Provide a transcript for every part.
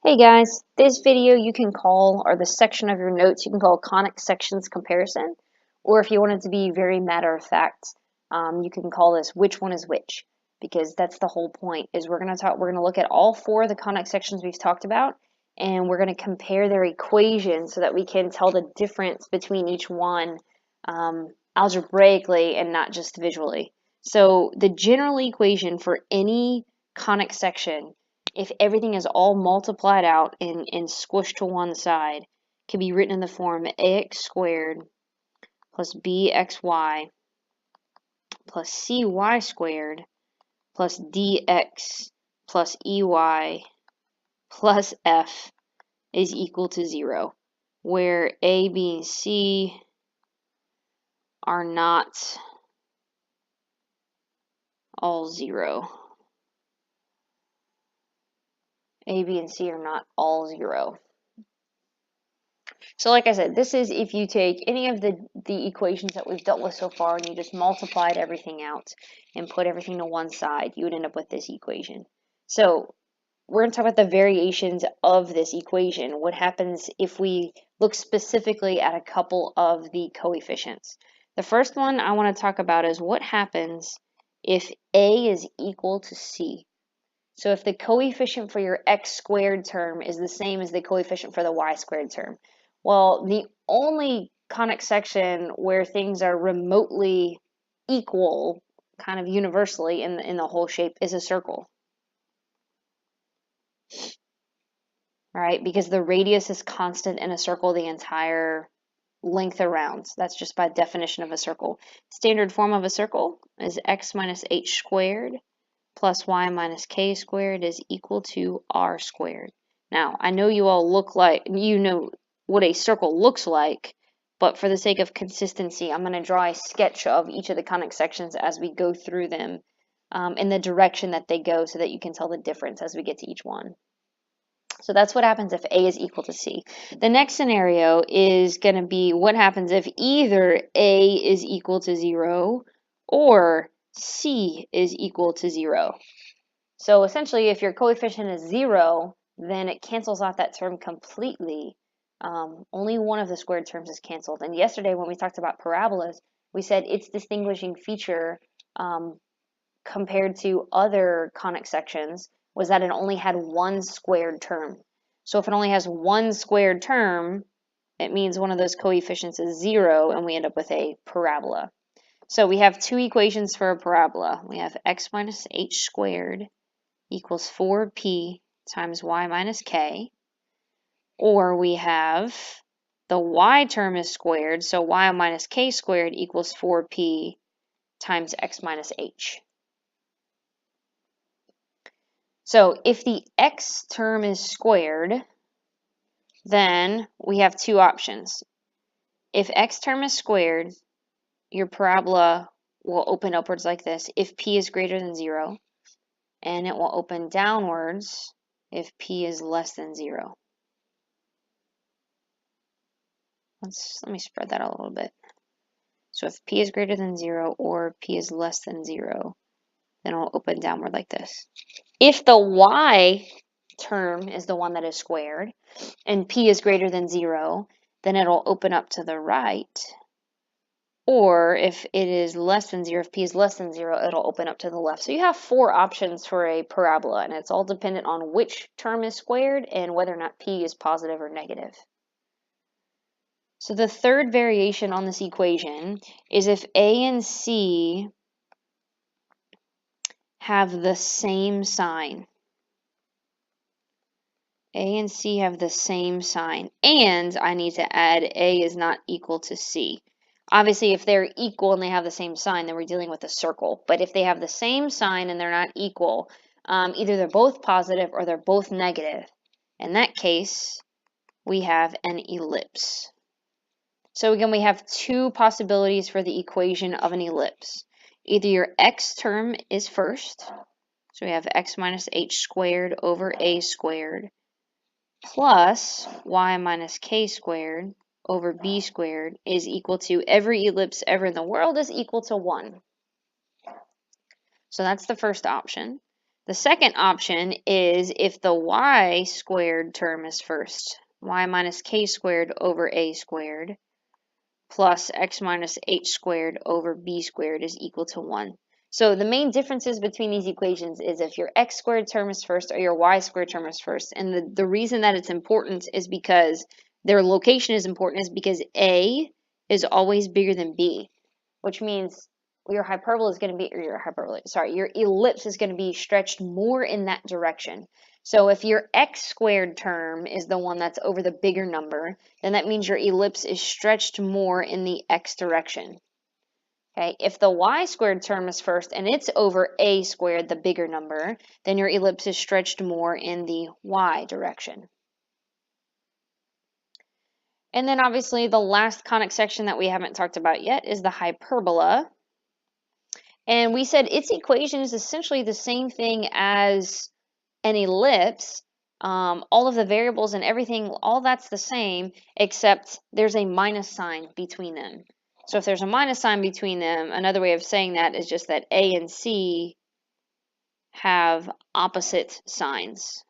Hey guys, this video you can call, or the section of your notes, you can call conic sections comparison, or if you want it to be very matter of fact, you can call this which one is which, because that's the whole point, is we're going to look at all four of the conic sections we've talked about, and we're going to compare their equations so that we can tell the difference between each one algebraically and not just visually. So the general equation for any conic section, if everything is all multiplied out and squished to one side, can be written in the form ax squared plus bxy plus cy squared plus dx plus ey plus f is equal to 0, where a, b, and c are not all 0. A, B, and C are not all 0. So like I said, this is if you take any of the equations that we've dealt with so far and you just multiplied everything out and put everything to one side, you would end up with this equation. So we're going to talk about the variations of this equation. What happens if we look specifically at a couple of the coefficients? The first one I want to talk about is what happens if A is equal to C. So if the coefficient for your x squared term is the same as the coefficient for the y squared term, well, the only conic section where things are remotely equal, kind of universally in the whole shape, is a circle. All right, because the radius is constant in a circle the entire length around. So that's just by definition of a circle. Standard form of a circle is x minus h squared plus y minus k squared is equal to r squared. Now, I know you all you know what a circle looks like, but for the sake of consistency, I'm going to draw a sketch of each of the conic sections as we go through them in the direction that they go so that you can tell the difference as we get to each one. So that's what happens if A is equal to C. The next scenario is going to be what happens if either A is equal to 0 or C is equal to 0. So essentially, if your coefficient is 0, then it cancels out that term completely. Only one of the squared terms is canceled. And yesterday when we talked about parabolas, we said its distinguishing feature compared to other conic sections was that it only had one squared term. So if it only has one squared term, it means one of those coefficients is 0, and we end up with a parabola. So we have two equations for a parabola. We have x minus h squared equals 4p times y minus k, or we have the y term is squared, so y minus k squared equals 4p times x minus h. So if the x term is squared, then we have two options. If x term is squared, your parabola will open upwards like this if p is greater than 0, and it will open downwards if p is less than 0. Let me spread that out a little bit. So if p is greater than 0 or p is less than 0, then it will open downward like this. If the y term is the one that is squared and p is greater than 0, then it'll open up to the right. Or if it is less than 0, if p is less than 0, it'll open up to the left. So you have four options for a parabola, and it's all dependent on which term is squared and whether or not p is positive or negative. So the third variation on this equation is if a and c have the same sign. A and C have the same sign, and I need to add A is not equal to C. Obviously, if they're equal and they have the same sign, then we're dealing with a circle. But if they have the same sign and they're not equal, either they're both positive or they're both negative. In that case, we have an ellipse. So again, we have two possibilities for the equation of an ellipse. Either your x term is first, so we have x minus h squared over a squared, plus y minus k squared over b squared is equal to every ellipse ever in the world is equal to 1. So that's the first option. The second option is if the y squared term is first. Y minus k squared over a squared plus x minus h squared over b squared is equal to 1. So the main differences between these equations is if your x squared term is first or your y squared term is first. And the reason that it's important is because their location is important is because a is always bigger than b, which means your hyperbola is going to be, or your ellipse is going to be stretched more in that direction. So if your x squared term is the one that's over the bigger number, then that means your ellipse is stretched more in the x direction. Okay, if the y squared term is first and it's over a squared, the bigger number, then your ellipse is stretched more in the y direction. And then obviously the last conic section that we haven't talked about yet is the hyperbola. And we said its equation is essentially the same thing as an ellipse. All of the variables and everything, all that's the same, except there's a minus sign between them. So if there's a minus sign between them, another way of saying that is just that A and C have opposite signs.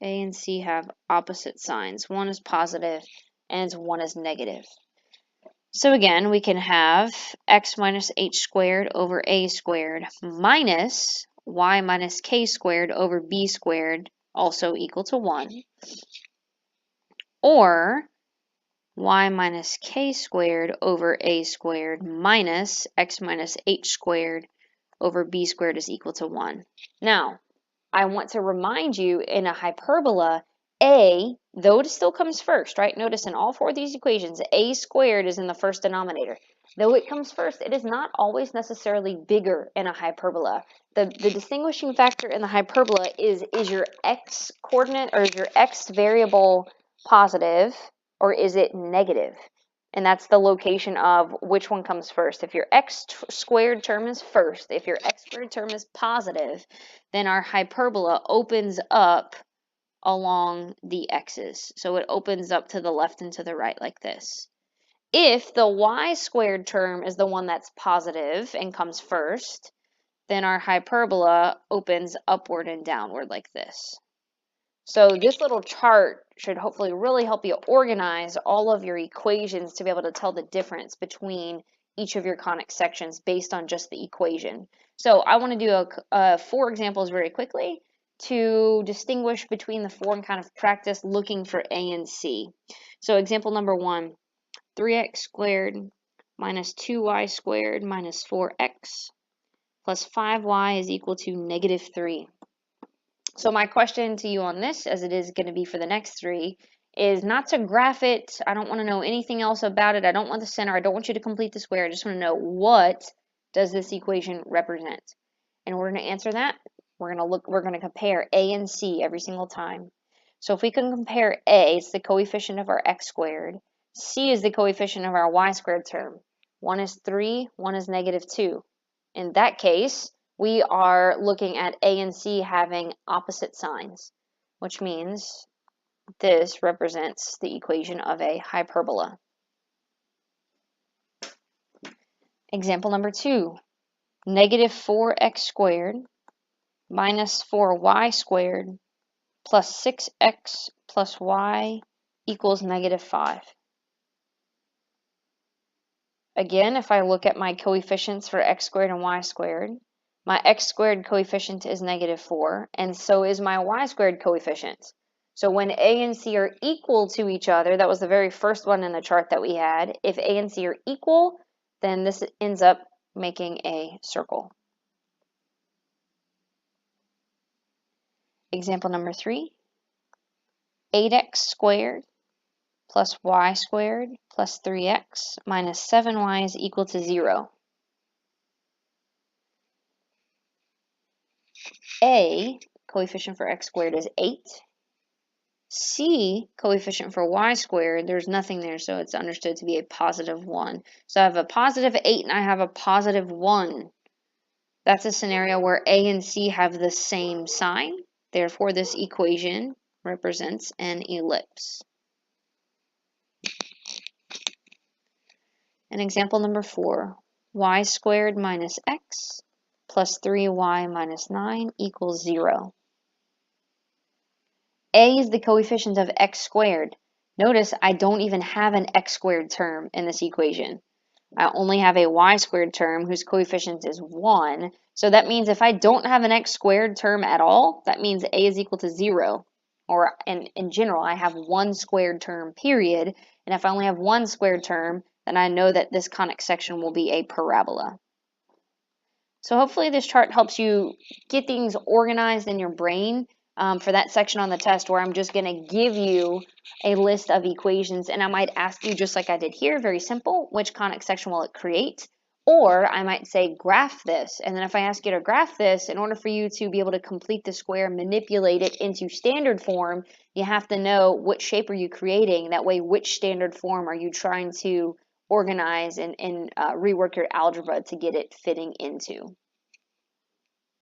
A and C have opposite signs. One is positive and one is negative. So again, we can have x minus h squared over a squared minus y minus k squared over b squared, also equal to 1. Or y minus k squared over a squared minus x minus h squared over b squared is equal to 1. Now, I want to remind you in a hyperbola, a, though it still comes first, right? Notice in all four of these equations, a squared is in the first denominator. Though it comes first, it is not always necessarily bigger in a hyperbola. The distinguishing factor in the hyperbola is your x coordinate or is your x variable positive or is it negative? And that's the location of which one comes first. If your x squared term is first, if your x squared term is positive, then our hyperbola opens up along the x's. So it opens up to the left and to the right like this. If the y squared term is the one that's positive and comes first, then our hyperbola opens upward and downward like this. So this little chart should hopefully really help you organize all of your equations to be able to tell the difference between each of your conic sections based on just the equation. So I want to do 4 examples very quickly to distinguish between the 4 and kind of practice looking for A and C. So example number 1, 3x squared minus 2y squared minus 4x plus 5y is equal to negative 3. So my question to you on this, as it is going to be for the next 3, is not to graph it. I don't want to know anything else about it. I don't want the center. I don't want you to complete the square. I just want to know, what does this equation represent? In order to answer that, we're going to compare A and C every single time. So if we can compare A, it's the coefficient of our x squared. C is the coefficient of our y squared term. One is 3, one is negative 2. In that case, we are looking at A and C having opposite signs, which means this represents the equation of a hyperbola. Example number 2, negative 4x squared minus 4y squared plus 6x plus y equals negative 5. Again, if I look at my coefficients for x squared and y squared, my x squared coefficient is negative 4, and so is my y squared coefficient. So when A and C are equal to each other, that was the very first one in the chart that we had. If A and C are equal, then this ends up making a circle. Example number 3, 8x squared plus y squared plus 3x minus 7y is equal to 0. A, coefficient for x squared, is 8. C, coefficient for y squared, there's nothing there, so it's understood to be a positive 1. So I have a positive 8 and I have a positive 1. That's a scenario where A and C have the same sign. Therefore, this equation represents an ellipse. And example number 4, y squared minus x plus 3y minus 9 equals 0. A is the coefficient of x squared. Notice I don't even have an x squared term in this equation. I only have a y squared term whose coefficient is 1. So that means if I don't have an x squared term at all, that means a is equal to 0. Or in general, I have one squared term, period. And if I only have one squared term, then I know that this conic section will be a parabola. So hopefully this chart helps you get things organized in your brain for that section on the test where I'm just going to give you a list of equations and I might ask you, just like I did here, very simple, which conic section will it create? Or I might say graph this, and then if I ask you to graph this, in order for you to be able to complete the square, manipulate it into standard form, you have to know which shape are you creating. That way, which standard form are you trying to organize and rework your algebra to get it fitting into.